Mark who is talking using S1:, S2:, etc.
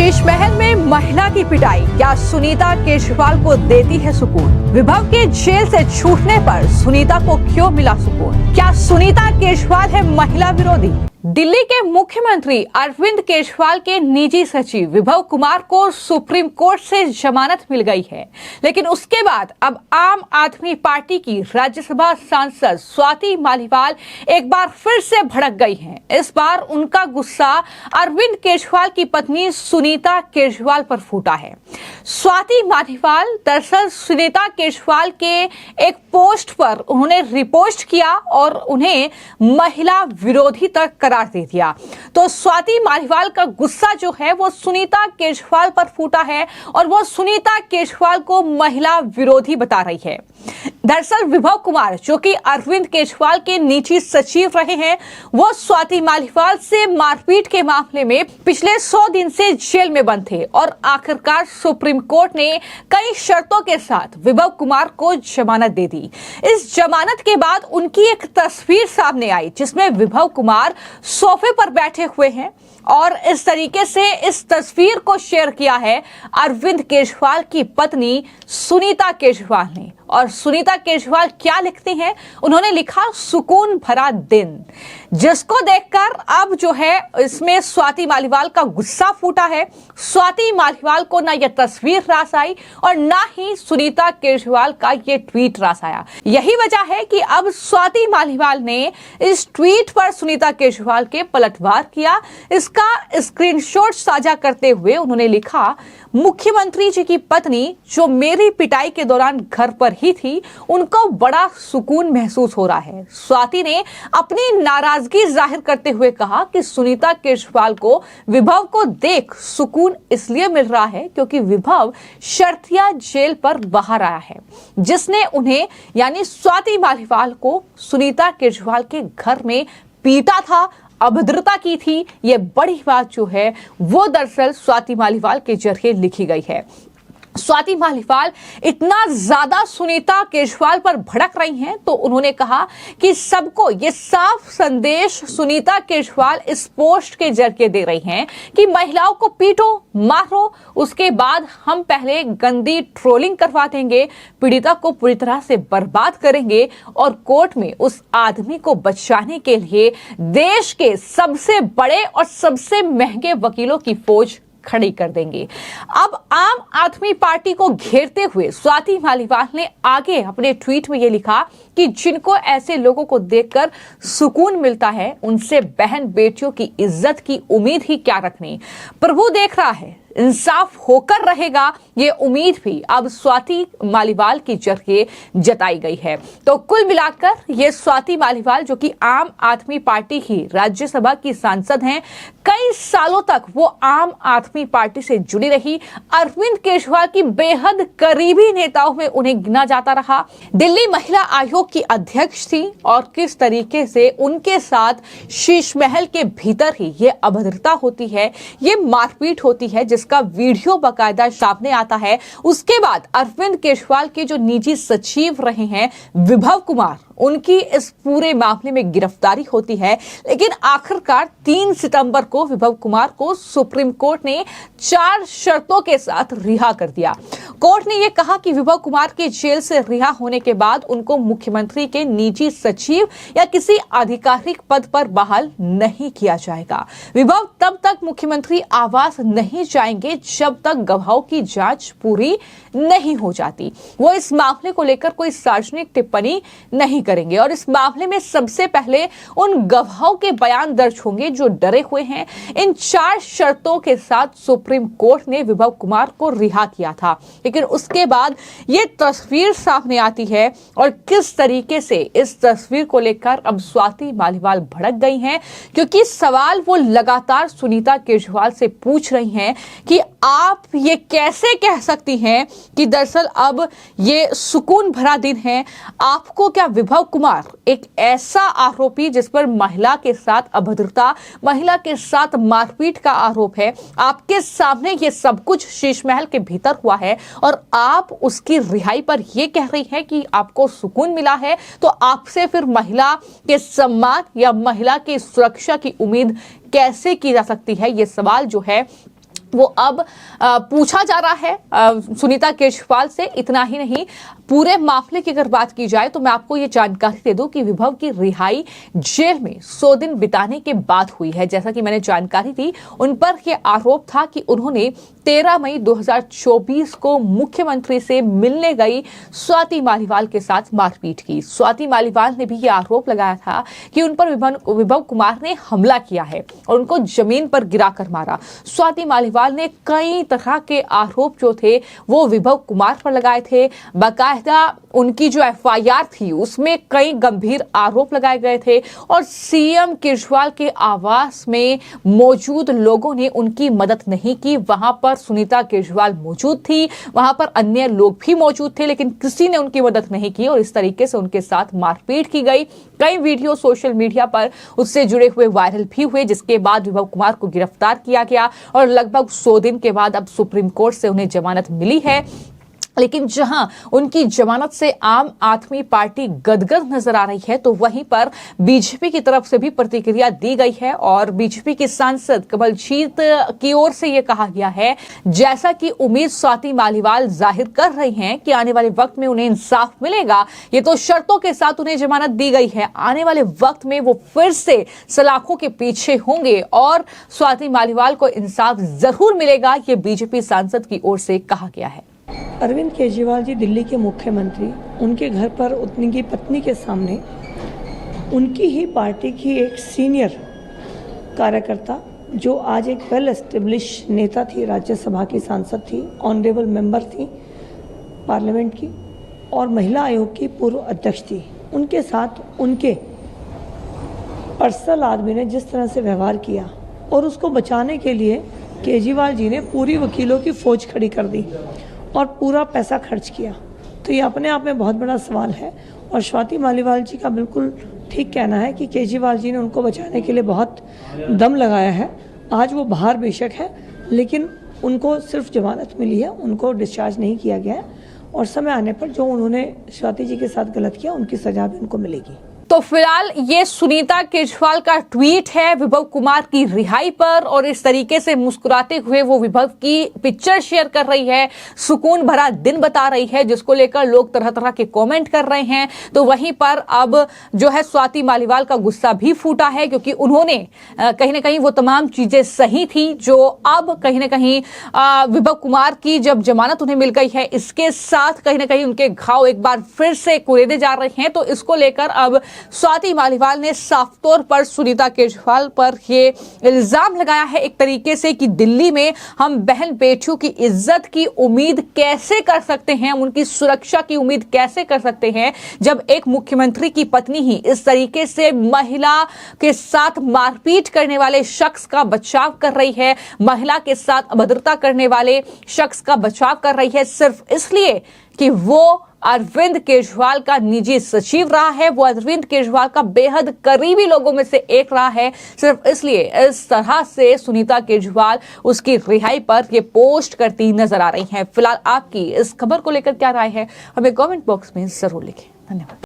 S1: शीश महल में महिला की पिटाई क्या सुनीता केजरीवाल को देती है सुकून? विभव के जेल से छूटने पर सुनीता को क्यों मिला सुकून? क्या सुनीता केजरीवाल है महिला विरोधी? दिल्ली के मुख्यमंत्री अरविंद केजरीवाल के निजी सचिव विभव कुमार को सुप्रीम कोर्ट से जमानत मिल गई है, लेकिन उसके बाद अब आम आदमी पार्टी की राज्यसभा सांसद स्वाति मालीवाल एक बार फिर से भड़क गई हैं। इस बार उनका गुस्सा अरविंद केजरीवाल की पत्नी सुनीता केजरीवाल पर फूटा है। स्वाति मालीवाल दरअसल सुनीता केजरीवाल के एक पोस्ट पर उन्होंने रिपोस्ट किया और उन्हें महिला विरोधी तक करार दे दिया। तो स्वाति मालीवाल का गुस्सा जो है वो सुनीता केजरीवाल पर फूटा है और वो सुनीता केजरीवाल को महिला विरोधी बता रही है। दरअसल विभव कुमार जो कि अरविंद केजरीवाल के निजी सचिव रहे हैं, वो स्वाति मालीवाल से मारपीट के मामले में पिछले 100 दिन से जेल में बंद थे और आखिरकार सुप्रीम कोर्ट ने कई शर्तों के साथ विभव कुमार को जमानत दे दी। इस जमानत के बाद उनकी एक तस्वीर सामने आई जिसमें विभव कुमार सोफे पर बैठे हुए हैं और इस तरीके से इस तस्वीर को शेयर किया है अरविंद केजरीवाल की पत्नी सुनीता केजरीवाल ने। और सुनीता केजरीवाल क्या लिखती हैं? उन्होंने लिखा सुकून भरा दिन, जिसको देखकर अब जो है इसमें स्वाति मालीवाल का गुस्सा फूटा है। स्वाति मालीवाल को ना यह तस्वीर रास आई और ना ही सुनीता केजरीवाल का ये ट्वीट रास आया। यही वजह है कि अब स्वाति मालीवाल ने इस ट्वीट पर सुनीता केजरीवाल के पलटवार किया। इसका स्क्रीनशॉट साझा करते हुए उन्होंने लिखा, मुख्यमंत्री जी की पत्नी जो मेरी पिटाई के दौरान घर पर ही थी, उनको बड़ा सुकून महसूस हो रहा है। स्वाति ने अपनी नाराजगी जाहिर करते हुए कहा कि सुनीता केजरीवाल को विभव को देख सुकून इसलिए मिल रहा है क्योंकि विभव शर्तिया जेल पर बाहर आया है, जिसने उन्हें यानी स्वाति मालीवाल को सुनीता केजरीवाल के घर में पीटा था, अभद्रता की थी। ये बड़ी बात जो है वो दरअसल स्वाति मालीवाल के जरिए लिखी गई है। स्वाति मालीवाल इतना ज्यादा सुनीता केजरीवाल पर भड़क रही हैं तो उन्होंने कहा कि सबको ये साफ संदेश सुनीता केजरीवाल इस पोस्ट के जरिए दे रही हैं कि महिलाओं को पीटो, मारो, उसके बाद हम पहले गंदी ट्रोलिंग करवा देंगे, पीड़िता को पूरी तरह से बर्बाद करेंगे और कोर्ट में उस आदमी को बचाने के लिए देश के सबसे बड़े और सबसे महंगे वकीलों की फौज खड़ी कर देंगे। अब आम आदमी पार्टी को घेरते हुए स्वाति मालीवाल ने आगे अपने ट्वीट में यह लिखा कि जिनको ऐसे लोगों को देखकर सुकून मिलता है, उनसे बहन बेटियों की इज्जत की उम्मीद ही क्या रखनी। प्रभु देख रहा है, इंसाफ होकर रहेगा, ये उम्मीद भी अब स्वाति मालीवाल की जरिए जताई गई है। तो कुल मिलाकर ये स्वाति मालीवाल जो कि आम आदमी पार्टी की राज्यसभा की सांसद हैं, कई सालों तक वो आम आदमी पार्टी से जुड़ी रही, अरविंद केजरीवाल की बेहद करीबी नेताओं में उन्हें गिना जाता रहा, दिल्ली महिला आयोग की अध्यक्ष थी और किस तरीके से उनके साथ शीश महल के भीतर ही ये अभद्रता होती है, ये मारपीट होती है, जिसका वीडियो बाकायदा सामने आता है। उसके बाद अरविंद केजरीवाल के जो निजी सचिव रहे हैं विभव कुमार, उनकी इस पूरे मामले में गिरफ्तारी होती है, लेकिन आखिरकार 3 सितंबर को विभव कुमार को सुप्रीम कोर्ट ने 4 शर्तों के साथ रिहा कर दिया। कोर्ट ने यह कहा कि विभव कुमार के जेल से रिहा होने के बाद उनको मुख्यमंत्री के निजी सचिव या किसी आधिकारिक पद पर बहाल नहीं किया जाएगा। विभव तब तक मुख्यमंत्री आवास नहीं जाएंगे जब तक गवाहों की जांच पूरी नहीं हो जाती। वो इस मामले को लेकर कोई सार्वजनिक टिप्पणी नहीं करेंगे और इस मामले में सबसे पहले उन गवाहों के बयान दर्ज होंगे जो डरे हुए हैं। इन 4 शर्तों के साथ सुप्रीम कोर्ट ने विभव कुमार को रिहा किया था, लेकिन उसके बाद ये तस्वीर सामने आती है और किस तरीके से इस तस्वीर को लेकर अब स्वाति मालीवाल भड़क गई हैं, क्योंकि सवाल वो लगातार सुनीता केजरीवाल से पूछ रही हैं कि आप ये कैसे कह सकती हैं कि दरअसल अब ये सुकून भरा दिन है। आपको क्या विभव कुमार एक ऐसा आरोपी जिस पर महिला के साथ अभद्रता, महिला के साथ मारपीट का आरोप है, आपके सामने ये सब कुछ शीश महल के भीतर हुआ है और आप उसकी रिहाई पर ये कह रही हैं कि आपको सुकून मिला है, तो आपसे फिर महिला के सम्मान या महिला की सुरक्षा की उम्मीद कैसे की जा सकती है? ये सवाल जो है वो अब पूछा जा रहा है सुनीता केजरीवाल से। इतना ही नहीं, पूरे मामले की अगर बात की जाए तो मैं आपको ये जानकारी दे दूं कि विभव की रिहाई जेल में 100 दिन बिताने के बाद हुई है। जैसा कि मैंने जानकारी दी, उन पर यह आरोप था कि उन्होंने 13 मई 2024 को मुख्यमंत्री से मिलने गई स्वाति मालीवाल के साथ मारपीट की। स्वाति मालीवाल ने भी यह आरोप लगाया था कि उन पर विभव कुमार ने हमला किया है और उनको जमीन पर गिराकर मारा। स्वाति मालीवाल ने कई तरह के आरोप जो थे वो विभव कुमार पर लगाए थे। बाकायदा उनकी जो एफआईआर थी उसमें कई गंभीर आरोप लगाए गए थे और सीएम केजरीवाल के आवास में मौजूद लोगों ने उनकी मदद नहीं की। वहां पर सुनीता केजरीवाल मौजूद थी, वहां पर अन्य लोग भी मौजूद थे, लेकिन किसी ने उनकी मदद नहीं की और इस तरीके से उनके साथ मारपीट की गई। कई वीडियो सोशल मीडिया पर उससे जुड़े हुए वायरल भी हुए, जिसके बाद विभव कुमार को गिरफ्तार किया गया और लगभग 100 दिन के बाद अब सुप्रीम कोर्ट से उन्हें जमानत मिली है। लेकिन जहां उनकी जमानत से आम आदमी पार्टी गदगद नजर आ रही है, तो वहीं पर बीजेपी की तरफ से भी प्रतिक्रिया दी गई है और बीजेपी के सांसद कमलजीत की ओर से यह कहा गया है, जैसा कि उम्मीद स्वाति मालीवाल जाहिर कर रही हैं कि आने वाले वक्त में उन्हें इंसाफ मिलेगा। ये तो शर्तों के साथ उन्हें जमानत दी गई है, आने वाले वक्त में वो फिर से सलाखों के पीछे होंगे और स्वाति मालीवाल को इंसाफ जरूर मिलेगा, ये बीजेपी सांसद की ओर से कहा गया है।
S2: अरविंद केजरीवाल जी दिल्ली के मुख्यमंत्री, उनके घर पर उनकी पत्नी के सामने उनकी ही पार्टी की एक सीनियर कार्यकर्ता, जो आज एक वेल एस्टेब्लिश नेता थी, राज्यसभा की सांसद थी, ऑनरेबल मेंबर थी पार्लियामेंट की और महिला आयोग की पूर्व अध्यक्ष थी, उनके साथ उनके पर्सनल आदमी ने जिस तरह से व्यवहार किया और उसको बचाने के लिए केजरीवाल जी ने पूरी वकीलों की फौज खड़ी कर दी और पूरा पैसा खर्च किया, तो ये अपने आप में बहुत बड़ा सवाल है। और स्वाति मालीवाल जी का बिल्कुल ठीक कहना है कि केजरीवाल जी ने उनको बचाने के लिए बहुत दम लगाया है। आज वो बाहर बेशक है, लेकिन उनको सिर्फ जमानत मिली है, उनको डिस्चार्ज नहीं किया गया है और समय आने पर जो उन्होंने स्वाति जी के साथ गलत किया उनकी सजा भी उनको मिलेगी।
S1: तो फिलहाल ये सुनीता केजरीवाल का ट्वीट है विभव कुमार की रिहाई पर और इस तरीके से मुस्कुराते हुए वो विभव की पिक्चर शेयर कर रही है, सुकून भरा दिन बता रही है, जिसको लेकर लोग तरह तरह के कमेंट कर रहे हैं। तो वहीं पर अब जो है स्वाति मालीवाल का गुस्सा भी फूटा है, क्योंकि उन्होंने कहीं ना कहीं वो तमाम चीजें सही थी जो अब कहीं ना कहीं विभव कुमार की जब जमानत उन्हें मिल गई है, इसके साथ कहीं ना कहीं उनके घाव एक बार फिर से कुरेदे जा रहे हैं। तो इसको लेकर अब स्वाति मालीवाल ने साफ तौर पर सुनीता केजरीवाल पर ये इल्जाम लगाया है एक तरीके से कि दिल्ली में हम बहन बेटियों की इज्जत की उम्मीद कैसे कर सकते हैं, हम उनकी सुरक्षा की उम्मीद कैसे कर सकते हैं जब एक मुख्यमंत्री की पत्नी ही इस तरीके से महिला के साथ मारपीट करने वाले शख्स का बचाव कर रही है, महिला के साथ अभद्रता करने वाले शख्स का बचाव कर रही है, सिर्फ इसलिए कि वो अरविंद केजरीवाल का निजी सचिव रहा है, वो अरविंद केजरीवाल का बेहद करीबी लोगों में से एक रहा है। सिर्फ इसलिए इस तरह से सुनीता केजरीवाल उसकी रिहाई पर ये पोस्ट करती नजर आ रही हैं। फिलहाल आपकी इस खबर को लेकर क्या राय है, हमें कमेंट बॉक्स में जरूर लिखें। धन्यवाद।